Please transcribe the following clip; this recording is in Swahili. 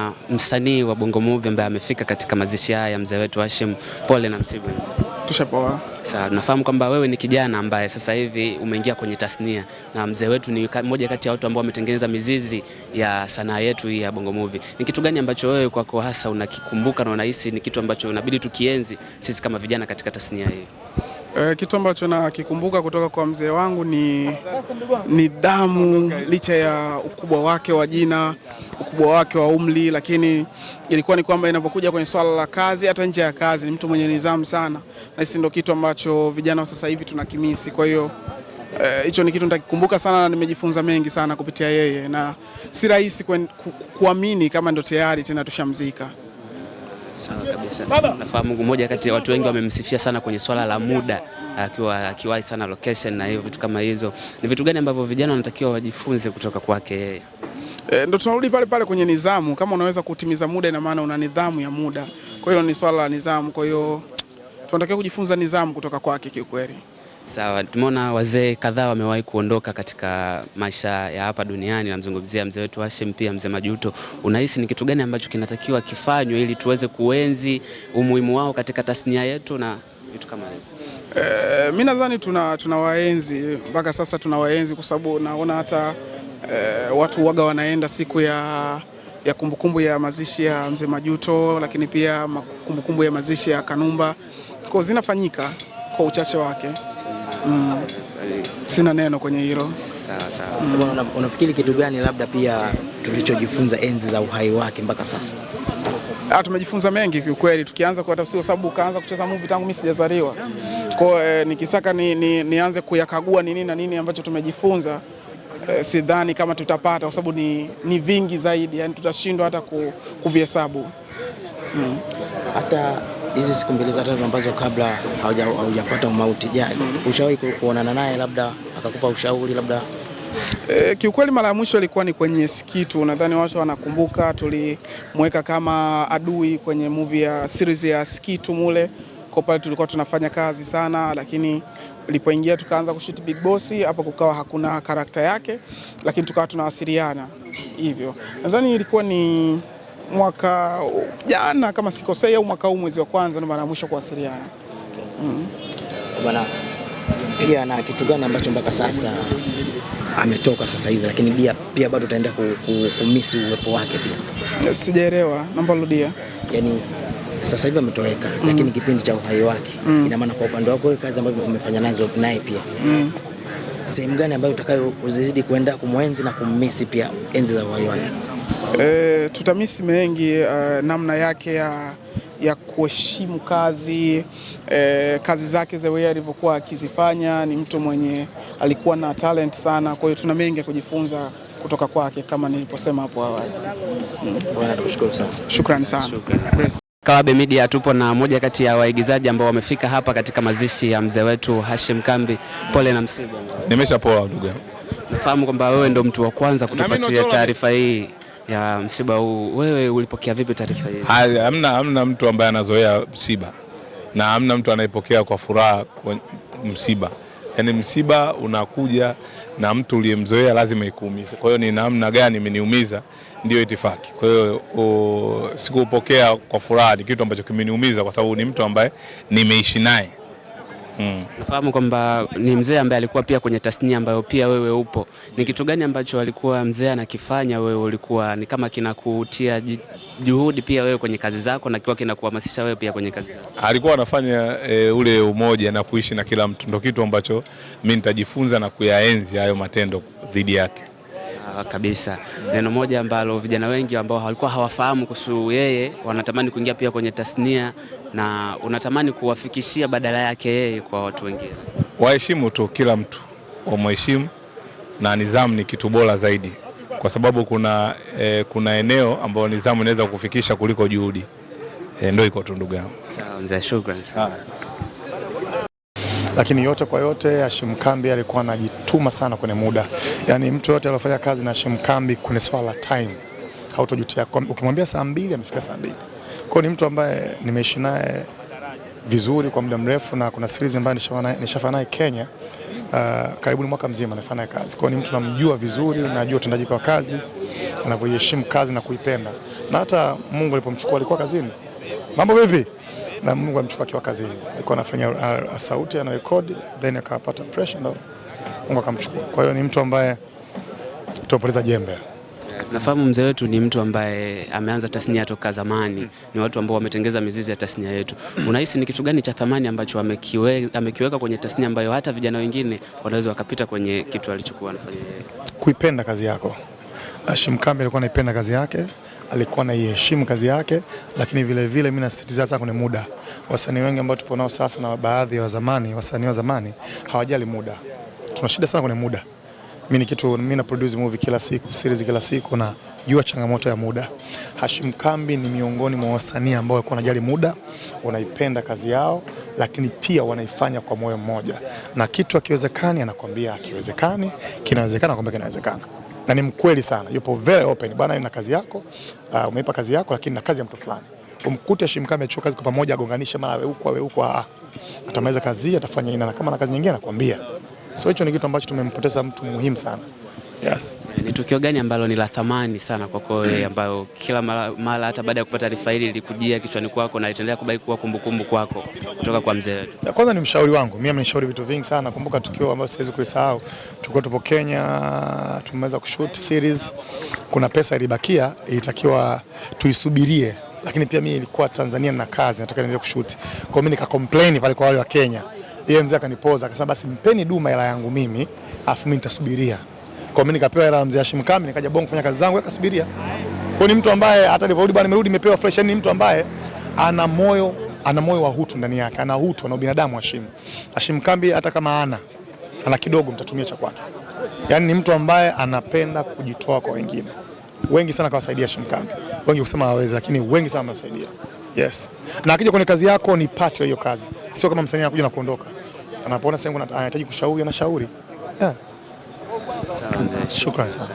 na msanii wa Bongo Movie ambaye amefika katika mazishi haya ya mzee wetu Hashim. Pole na msiba. Tushapoa. Sawa, nafahamu kwamba wewe ni kijana ambaye sasa hivi umeingia kwenye tasnia na mzee wetu ni mmoja kati ya watu ambao wametengeneza mizizi ya sanaa yetu hii ya Bongo Movie. Ni kitu gani ambacho wewe kwako hasa unakikumbuka na unahisi ni kitu ambacho inabidi tukienzi sisi kama vijana katika tasnia hii? Kitu ambacho nakikumbuka kutoka kwa mzee wangu ni nidhamu, licha ya ukubwa wake wa jina, ukubwa wake wa umri, lakini ilikuwa ni kwamba inapokuja kwenye swala la kazi, hata nje ya kazi, ni mtu mwenye nidhamu sana, na hisi ndio kitu ambacho vijana wa sasa hivi tunakimisi. Kwa hiyo hicho ni kitu nitakikumbuka sana na nimejifunza mengi sana kupitia yeye, na si rahisi kuamini kama ndo tayari tena tushamzika. Sawa kabisa. Nafahamu mmoja kati ya watu wengi wamemsifia sana kwenye swala la muda, akiwahi sana location na hiyo vitu kama hizo. Ni vitu gani ambavyo vijana wanatakiwa wajifunze kutoka kwake yeye? Ndio tunarudi pale pale kwenye nidhamu. Kama unaweza kutimiza muda, ina maana una nidhamu ya muda. Kwa hiyo ni swala la nidhamu. Kwa hiyo tunatakiwa kujifunza nidhamu kutoka kwake kiukweli. Sawa, tumeona wazee kadhaa wamewahi kuondoka katika maisha ya hapa duniani, namzungumzia mzee wetu Hashim, pia mzee Majuto. Unahisi ni kitu gani ambacho kinatakiwa kifanywe ili tuweze kuenzi umuhimu wao katika tasnia yetu na vitu kama hivyo? Mimi nadhani tunawaenzi mpaka sasa, tunawaenzi kwa sababu naona hata watu waga wanaenda siku ya kumbukumbu ya mazishi ya mzee Majuto, lakini pia kumbukumbu ya mazishi ya Kanumba, kwa zinafanyika kwa uchache wake. Sina neno kwenye hilo. Sawa sawa. Unafikiri kitu gani labda pia tulichojifunza enzi za uhai wake mpaka sasa? Tumejifunza mengi kiukweli, tukianza kwa tafsiri, sababu kaanza kucheza movie tangu mimi sijazaliwa. Kwa nikisaka nianze kuyakagua ni nini na nini ambacho tumejifunza, sidhani kama tutapata, kwa sababu ni vingi zaidi, yani tutashindwa hata kuvihesabu. Hata hizi siku mbili za tatu ambazo kabla haujapata mauti, ushawahi kuonana naye labda akakupa ushauri labda? Kiukweli mara ya mwisho ilikuwa ni kwenye Skitu. Nadhani watu wanakumbuka, tulimweka kama adui kwenye movie ya series ya Skitu mule. Kwa pale tulikuwa tunafanya kazi sana, lakini ilipoingia tukaanza kushoot Big Boss, hapo kukawa hakuna karakta yake, lakini tukawa tunawasiliana hivyo. Nadhani ilikuwa ni mwaka jana kama sikosei, au mwaka huu mwezi wa kwanza ndo mara ya mwisho kuwasiliana. Bwana, pia na kitu gani ambacho mpaka sasa ametoka sasa hivi, lakini pia bado utaenda kumisi uwepo wake pia? Sijaelewa, naomba rudia. Yani sasa hivi ametoweka, lakini kipindi cha uhai wake, ina maana kwa upande wako wewe kazi ambayo umefanya nazo naye pia, sehemu gani ambayo utakayo uzidi kwenda kumwenzi na kummisi pia enzi za uhai wake? Tutamisi mengi, namna yake ya kuheshimu kazi, kazi zake za wewe alivyokuwa akizifanya. Ni mtu mwenye alikuwa na talent sana, kwa hiyo tuna mengi ya kujifunza kutoka kwake kama niliposema hapo awali. Bwana, tukushukuru sana. Shukrani sana. Kawabe Media tupo na moja kati ya waigizaji ambao wamefika hapa katika mazishi ya mzee wetu Hashim Kambi. Pole na msiba. Nimeshapoa ndugu. Nafahamu kwamba wewe ndo mtu wa kwanza kutupatia taarifa hii ya msiba huu. Wewe ulipokea vipi taarifa hii? Hamna mtu ambaye anazoea msiba na hamna mtu anayepokea kwa furaha kwa msiba. Yaani msiba unakuja na mtu uliyemzoea lazima ikuumize. Kwa hiyo ni namna gani imeniumiza ndio itifaki. Kwa hiyo sikupokea kwa furaha, ni kitu ambacho kimeniumiza kwa sababu ni mtu ambaye nimeishi naye. Nafahamu kwamba ni mzee ambaye alikuwa pia kwenye tasnia ambayo pia wewe upo. Ni kitu gani ambacho alikuwa mzee anakifanya wewe ulikuwa ni kama kinakutia juhudi pia wewe kwenye kazi zako na kiwa kinakuhamasisha wewe pia kwenye kazi zako? Alikuwa anafanya ule umoja na kuishi na kila mtu, ndio kitu ambacho mimi nitajifunza na kuyaenzi hayo matendo dhidi yake. Sawa kabisa. Neno moja ambalo vijana wengi ambao walikuwa hawafahamu kuhusu yeye wanatamani kuingia pia kwenye tasnia na unatamani kuwafikishia badala yake yeye kwa watu wengine? Waheshimu tu kila mtu, wamheshimu, na nidhamu ni kitu bora zaidi, kwa sababu kuna eneo ambalo nidhamu inaweza kufikisha kuliko juhudi. Ndio iko tu ndugu yangu. Sawa mzee, shukrani sana. Lakini yote kwa yote Hashim Kambi alikuwa anajituma sana kwenye muda. Yaani mtu yote aliyofanya kazi na Hashim Kambi kuna swala time, hautojutia. Ukimwambia saa 2 amefika saa 2. Kwa ni mtu ambaye nimeishi naye vizuri kwa muda mrefu, na kuna series ambayo nishafanya naye Kenya karibu mwaka mzima nafanya kazi. Kwa ni mtu namjua vizuri, najua utendaji kwa kazi. anavyoheshimu kazi na kuipenda. Na hata Mungu alipomchukua alikuwa kazini. Mambo vipi? Na Mungu alimchukua akiwa kazini. Alikuwa anafanya sauti, ana record, then akapata pressure ndo Mungu akamchukua. Kwa hiyo ni mtu ambaye tupoleza jembe. Nafahamu mzee wetu ni mtu ambaye ameanza tasnia toka zamani, ni watu ambao wametengeza mizizi ya tasnia yetu. Unahisi ni kitu gani cha thamani ambacho amekiweka kwenye tasnia ambayo hata vijana wengine wanaweza wakapita kwenye kitu alichokuwa anafanya yeye? Kuipenda kazi yako. Hashim Kambi alikuwa anaipenda kazi yake, alikuwa anaiheshimu kazi yake, lakini vile vile mimi nasisitiza sana kwenye muda. Wasanii wengi ambao tupo nao sasa na baadhi ya wasanii wa zamani hawajali muda. Tuna shida sana kwenye muda. Mimi na produce movie kila siku, series kila siku, na jua changamoto ya muda. Hashim Kambi ni miongoni mwa wasanii ambao walikuwa wanajali muda, wanaipenda kazi yao, lakini pia wanaifanya kwa moyo mmoja. Na kitu akiwezekani anakuambia akiwezekani, kinawezekana anakuambia kinawezekana. Na ni mkweli sana, yupo very open. Bwana, na kazi yako, umeipa kazi yako, lakini na kazi ya mtu fulani. Umkute Hashim Kambi achukue kazi kwa pamoja, agonganishe mara wewe huko, atamaliza kazi, atafanya ina, na kama na kazi nyingine anakuambia. So hicho ni kitu ambacho tumempoteza mtu muhimu sana. Yes. Ni tukio gani ambalo ni la thamani sana kwako wewe, ambayo kila mara hata baada ya kupata taarifa hili lilikujia kichwani kwako na litaendelea kubaki kuwa kumbukumbu kwako kutoka kwa mzee wetu? Kwanza ni mshauri wangu. Mimi amenishauri vitu vingi sana. Nakumbuka tukio ambalo siwezi kulisahau. Tulikuwa tupo Kenya, tumeweza kushoot series. Kuna pesa ilibakia, ilitakiwa tuisubirie. Lakini pia mimi nilikuwa Tanzania na kazi, nataka niendelee kushoot. Kwa hiyo mimi nika-complain pale kwa wale wa Kenya. Yeye mzee akanipoza, akasema basi mpeni Duma hela yangu mimi, afu mimi nitasubiria. Kwa mimi nikapewa hela ya mzee Hashim Kambi, nikaja Bongo kufanya kazi zangu, akasubiria. Kwa ni mtu ambaye hata nilivyorudi bwana, nimerudi nimepewa fresh, ni mtu ambaye ana moyo wa hutu ndani yake, ana hutu, ana binadamu. Hashim Kambi hata kama ana kidogo, mtatumia cha kwake. Yaani ni mtu ambaye anapenda kujitoa kwa wengine. Wengi sana kawasaidia Hashim Kambi. Wengi kusema hawezi, lakini wengi sana wamesaidia. Yes. Na akija kwenye kazi yako ni part ya hiyo kazi. Sio kama msanii anakuja na kuondoka. Anapoona sasa anahitaji kushauri, anashauri. Yeah. Sawa mzee. Shukrani sana.